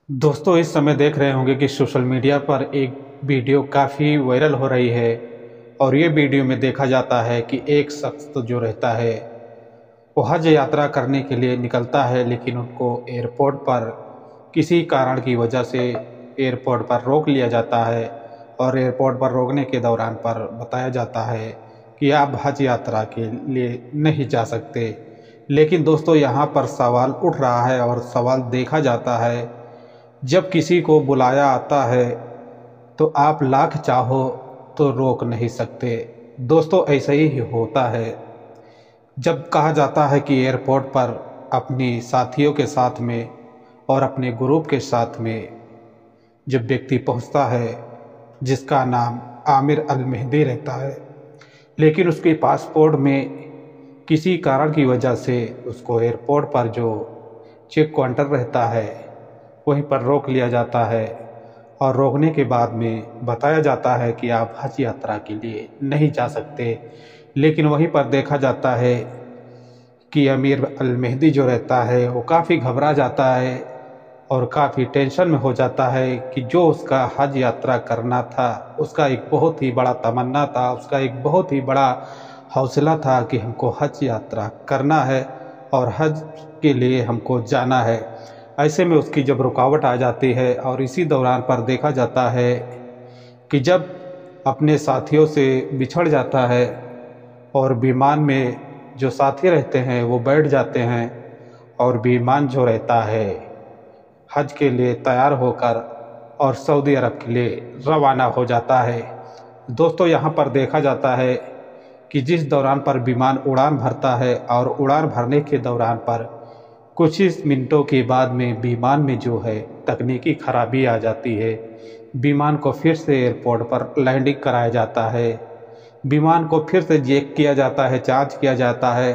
दोस्तों इस समय देख रहे होंगे कि सोशल मीडिया पर एक वीडियो काफ़ी वायरल हो रही है। और ये वीडियो में देखा जाता है कि एक शख्स तो जो रहता है वो हज यात्रा करने के लिए निकलता है, लेकिन उनको एयरपोर्ट पर किसी कारण की वजह से एयरपोर्ट पर रोक लिया जाता है। और एयरपोर्ट पर रोकने के दौरान पर बताया जाता है कि आप हज यात्रा के लिए नहीं जा सकते। लेकिन दोस्तों यहाँ पर सवाल उठ रहा है और सवाल देखा जाता है, जब किसी को बुलाया आता है तो आप लाख चाहो तो रोक नहीं सकते। दोस्तों ऐसा ही होता है जब कहा जाता है कि एयरपोर्ट पर अपनी साथियों के साथ में और अपने ग्रुप के साथ में जब व्यक्ति पहुंचता है जिसका नाम आमिर अल मेहदी रहता है, लेकिन उसके पासपोर्ट में किसी कारण की वजह से उसको एयरपोर्ट पर जो चेक काउंटर रहता है वहीं पर रोक लिया जाता है। और रोकने के बाद में बताया जाता है कि आप हज यात्रा के लिए नहीं जा सकते। लेकिन वहीं पर देखा जाता है कि आमिर अल मेहदी जो रहता है वो काफ़ी घबरा जाता है और काफ़ी टेंशन में हो जाता है कि जो उसका हज यात्रा करना था, उसका एक बहुत ही बड़ा तमन्ना था, उसका एक बहुत ही बड़ा हौसला था कि हमको हज यात्रा करना है और हज के लिए हमको जाना है। ऐसे में उसकी जब रुकावट आ जाती है और इसी दौरान पर देखा जाता है कि जब अपने साथियों से बिछड़ जाता है और विमान में जो साथी रहते हैं वो बैठ जाते हैं और विमान जो रहता है हज के लिए तैयार होकर और सऊदी अरब के लिए रवाना हो जाता है। दोस्तों यहाँ पर देखा जाता है कि जिस दौरान पर विमान उड़ान भरता है और उड़ान भरने के दौरान पर कुछ ही मिनटों के बाद में विमान में जो है तकनीकी खराबी आ जाती है। विमान को फिर से एयरपोर्ट पर लैंडिंग कराया जाता है, विमान को फिर से चेक किया जाता है, जांच किया जाता है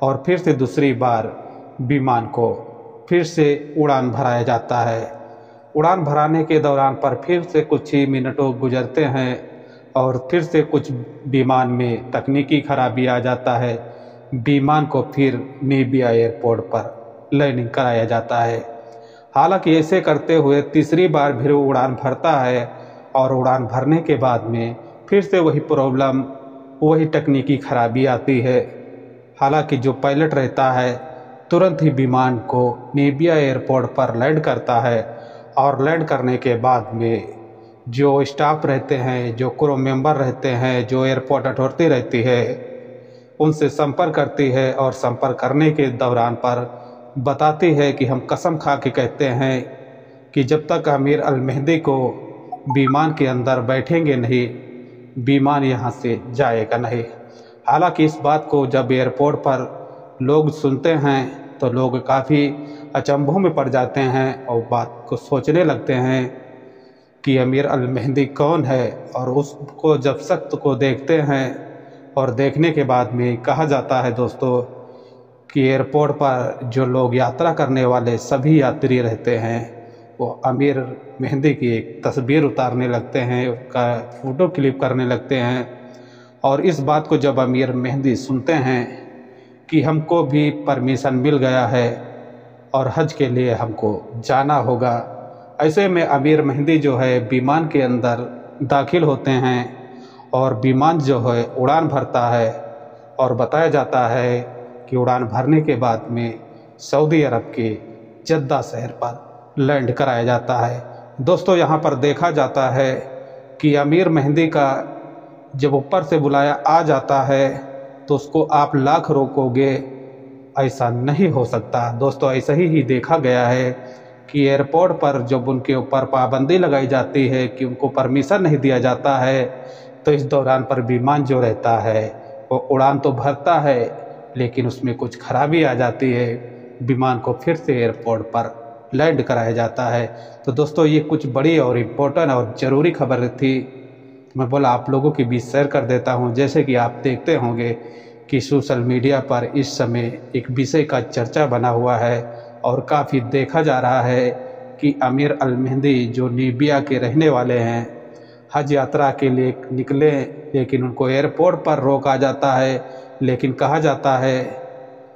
और फिर से दूसरी बार विमान को फिर से उड़ान भराया जाता है। उड़ान भराने के दौरान पर फिर से कुछ ही मिनटों गुजरते हैं और फिर से कुछ विमान में तकनीकी खराबी आ जाता है। विमान को फिर नीबिया एयरपोर्ट पर लैंडिंग कराया जाता है। हालांकि ऐसे करते हुए तीसरी बार फिर उड़ान भरता है और उड़ान भरने के बाद में फिर से वही प्रॉब्लम, वही तकनीकी खराबी आती है। हालांकि जो पायलट रहता है तुरंत ही विमान को नीबिया एयरपोर्ट पर लैंड करता है और लैंड करने के बाद में जो स्टाफ रहते हैं, जो क्रू मेंबर रहते हैं, जो एयरपोर्ट अथॉरिटी रहती है उनसे संपर्क करती है और संपर्क करने के दौरान पर बताती है कि हम कसम खा के कहते हैं कि जब तक आमिर अल मेहदी को विमान के अंदर बैठेंगे नहीं, विमान यहाँ से जाएगा नहीं। हालांकि इस बात को जब एयरपोर्ट पर लोग सुनते हैं तो लोग काफ़ी अचंभों में पड़ जाते हैं और बात को सोचने लगते हैं कि आमिर अल मेहदी कौन है। और उसको जब सख्त को देखते हैं और देखने के बाद में कहा जाता है दोस्तों कि एयरपोर्ट पर जो लोग यात्रा करने वाले सभी यात्री रहते हैं वो आमिर मेहदी की एक तस्वीर उतारने लगते हैं, उसका फ़ोटो क्लिक करने लगते हैं। और इस बात को जब आमिर मेहदी सुनते हैं कि हमको भी परमिशन मिल गया है और हज के लिए हमको जाना होगा, ऐसे में आमिर मेहदी जो है विमान के अंदर दाखिल होते हैं और विमान जो है उड़ान भरता है। और बताया जाता है कि उड़ान भरने के बाद में सऊदी अरब के जद्दा शहर पर लैंड कराया जाता है। दोस्तों यहाँ पर देखा जाता है कि आमिर मेहदी का जब ऊपर से बुलाया आ जाता है तो उसको आप लाख रोकोगे, ऐसा नहीं हो सकता। दोस्तों ऐसा ही देखा गया है कि एयरपोर्ट पर जब उनके ऊपर पाबंदी लगाई जाती है कि उनको परमिशन नहीं दिया जाता है तो इस दौरान पर विमान जो रहता है वो उड़ान तो भरता है लेकिन उसमें कुछ खराबी आ जाती है, विमान को फिर से एयरपोर्ट पर लैंड कराया जाता है। तो दोस्तों ये कुछ बड़ी और इम्पोर्टेंट और ज़रूरी खबर थी, मैं बोला आप लोगों के बीच शेयर कर देता हूँ। जैसे कि आप देखते होंगे कि सोशल मीडिया पर इस समय एक विषय का चर्चा बना हुआ है और काफ़ी देखा जा रहा है कि आमिर अल मेहदी जो नीबिया के रहने वाले हैं हज यात्रा के लिए निकले, लेकिन उनको एयरपोर्ट पर रोका जाता है। लेकिन कहा जाता है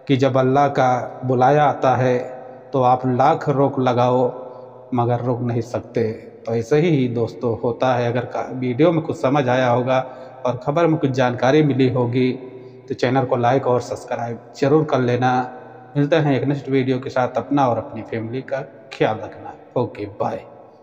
कि जब अल्लाह का बुलाया आता है तो आप लाख रोक लगाओ, मगर रुक नहीं सकते। तो ऐसे ही दोस्तों होता है। अगर वीडियो में कुछ समझ आया होगा और खबर में कुछ जानकारी मिली होगी तो चैनल को लाइक और सब्सक्राइब जरूर कर लेना। मिलते हैं एक नेक्स्ट वीडियो के साथ। अपना और अपनी फैमिली का ख्याल रखना। Okay bye.